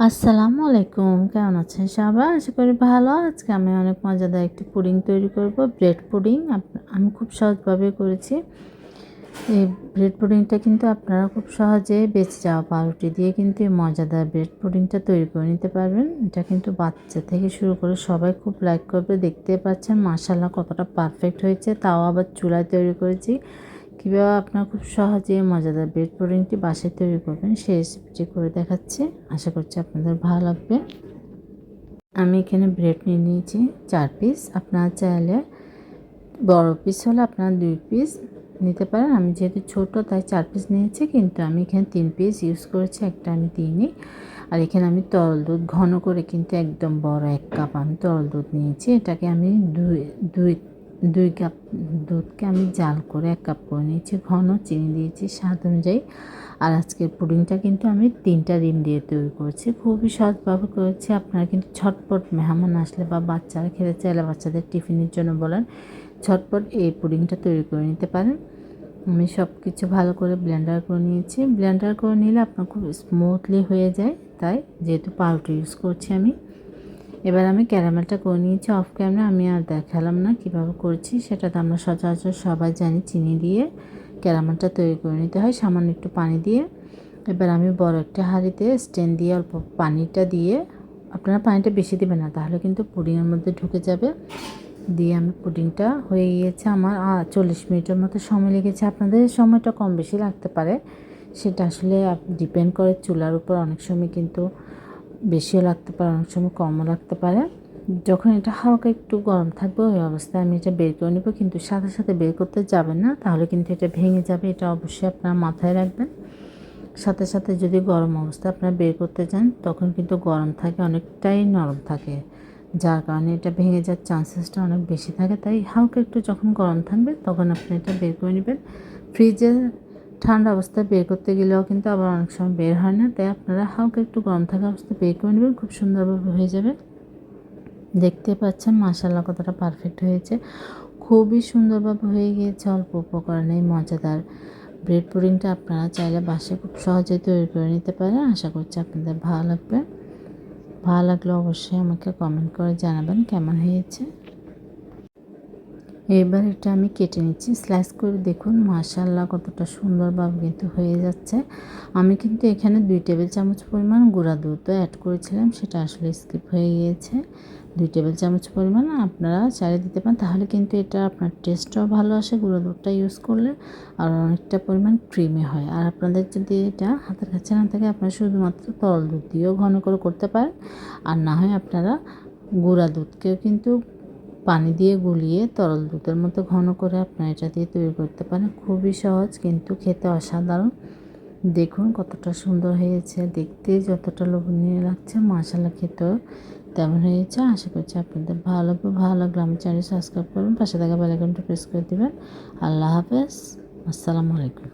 আসসালামু আলাইকুম, কেমন আছেন সবাই? আশা করি ভালো। আজকে আমি অনেক মজাদার একটি পুডিং তৈরি করব, ব্রেড পুডিং। আমি খুব সহজভাবে করেছি। এই ব্রেড পুডিংটা কিন্তু আপনারা খুব সহজে বেঁচে যাওয়া পাউরুটি দিয়ে কিন্তু এই মজাদার ব্রেড পুডিংটা তৈরি করে নিতে পারবেন। এটা কিন্তু বাচ্চা থেকে শুরু করে সবাই খুব লাইক করবে। দেখতে পাচ্ছেন মাশাআল্লাহ কতটা পারফেক্ট হয়েছে, তাও আবার চুলায় তৈরি করেছি। কীভাবে আপনারা খুব সহজে মজাদার ব্রেড পুডিংটি বাসায় তৈরি করবেন সেই রেসিপিটি করে দেখাচ্ছি। আশা করছি আপনাদের ভালো লাগবে। আমি এখানে ব্রেড নিয়ে নিয়েছি 4 পিস। আপনারা চাইলে বড় পিস হলে আপনারা 2 পিস নিতে পারেন। আমি যেহেতু ছোটো তাই 4 পিস নিয়েছি, কিন্তু আমি এখানে 3 পিস ইউজ করেছি, একটা আমি দিইনি। আর এখানে আমি তরল দুধ ঘন করে কিন্তু একদম বড় 1 কাপ আমি তরল দুধ নিয়েছি। এটাকে আমি দুই কাপ দুধকে আমি জাল করে 1 কাপ করে নিয়েছি। ঘন চিনি দিয়েছি স্বাদ অনুযায়ী। আর আজকের পুডিংটা কিন্তু আমি 3টা ডিম দিয়ে তৈরি করেছি। খুবই সহজভাবে করেছি। আপনারা কিন্তু ঝটপট মেহমান আসলে বা বাচ্চারা খেতে চাইলে বাচ্চাদের টিফিনের জন্য বলেন, ঝটপট এই পুডিংটা তৈরি করে নিতে পারেন। আমি সব কিছু ভালো করে ব্লেন্ডার করে নিয়েছি। ব্লেন্ডার করে নিলে আপনার খুব স্মুথলি হয়ে যায়, তাই যেহেতু পাউরুটি ইউজ করছি আমি। এবার আমি ক্যারামেলটা করে নিয়েছি অফ ক্যামেরা। আমি আর দেখালাম না কীভাবে করছি, সেটা তো আমরা সচরাচর সবাই জানি। চিনি দিয়ে ক্যারামেলটা তৈরি করে নিতে হয় সামান্য একটু পানি দিয়ে। এবার আমি বড় একটা হাঁড়িতে স্ট্যান্ড দিয়ে অল্প পানিটা দিয়ে, আপনারা পানিটা বেশি দেবেন না, তাহলে কিন্তু পুডিংয়ের মধ্যে ঢুকে যাবে। দিয়ে আমি পুডিংটা হয়ে গিয়েছে আমার 40 মিনিটের মতো সময় লেগেছে। আপনাদের সময়টা কম বেশি লাগতে পারে, সেটা আসলে ডিপেন্ড করে চুলার উপর। অনেক সময় কিন্তু বেশিও লাগতে পারে, অনেক সময় কমও লাগতে পারে। যখন এটা হালকা একটু গরম থাকবে ওই অবস্থায় আমি এটা বের করে নেব, কিন্তু সাথে সাথে বের করতে যাবেন না, তাহলে কিন্তু এটা ভেঙে যাবে। এটা অবশ্যই আপনারা মাথায় রাখবেন। সাথে সাথে যদি গরম অবস্থায় আপনারা বের করতে যান, তখন কিন্তু গরম থাকে, অনেকটাই নরম থাকে, যার কারণে এটা ভেঙে যাওয়ার চান্সেসটা অনেক বেশি থাকে। তাই হালকা একটু যখন গরম থাকবে তখন আপনি এটা বের করে নেবেন। ফ্রিজে ঠান্ডা অবস্থায় বের করতে গেলেও কিন্তু আবার অনেক সময় বের হয় না, তাই আপনারা হালকা একটু গরম থাকা অবস্থায় বের করে নেবেন, খুব সুন্দরভাবে হয়ে যাবে। দেখতে পাচ্ছেন মাশাআল্লাহ কতটা পারফেক্ট হয়েছে, খুবই সুন্দরভাবে হয়ে গিয়েছে। অল্প উপকরণে মজাদার ব্রেড পুডিংটা আপনারা চাইলে বাসায় খুব সহজেই তৈরি করে নিতে পারেন। আশা করছি আপনাদের ভালো লাগবে। ভালো লাগলে অবশ্যই আমাকে কমেন্ট করে জানাবেন কেমন হয়েছে। এবার এটা আমি কেটে নিচ্ছি স্লাইস করে। দেখুন মাশাআল্লাহ কতটা সুন্দরভাবে কিন্তু হয়ে যাচ্ছে। আমি কিন্তু এখানে 2 টেবিল চামচ পরিমাণ গুঁড়া দুধও অ্যাড করেছিলাম, সেটা আসলে স্কিপ হয়ে গিয়েছে। 2 টেবিল চামচ পরিমাণ আপনারা চাইলে দিতে পারেন, তাহলে কিন্তু এটা আপনার টেস্টটাও ভালো আসে গুঁড়া দুধটা ইউজ করলে, আর অনেকটা পরিমাণ ক্রিমি হয়। আর আপনাদের যদি এটা হাতের কাছে না থাকে, আপনারা শুধুমাত্র তরল দুধ দিয়েও ঘন করে করতে পারেন। আর না হয় আপনারা গুঁড়া দুধকেও কিন্তু পানি দিয়ে গুলিয়ে তরল দুধের মতো ঘন করে আপনারা এটা দিয়ে তৈরি করতে পারেন। খুবই সহজ, কিন্তু খেতে অসাধারণ। দেখুন কতটা সুন্দর হয়েছে, দেখতে যতটা লোভনীয় লাগছে মাশাআল্লাহ খেতেও তেমন হয়েছে। আশা করছি আপনাদের ভালো লাগবে। ভালো লাগলে আমার চ্যানেল সাবস্ক্রাইব করবেন, পাশে থাকা বেল আইকনটা প্রেস করে দেবেন। আল্লাহ হাফেজ, আসসালামু আলাইকুম।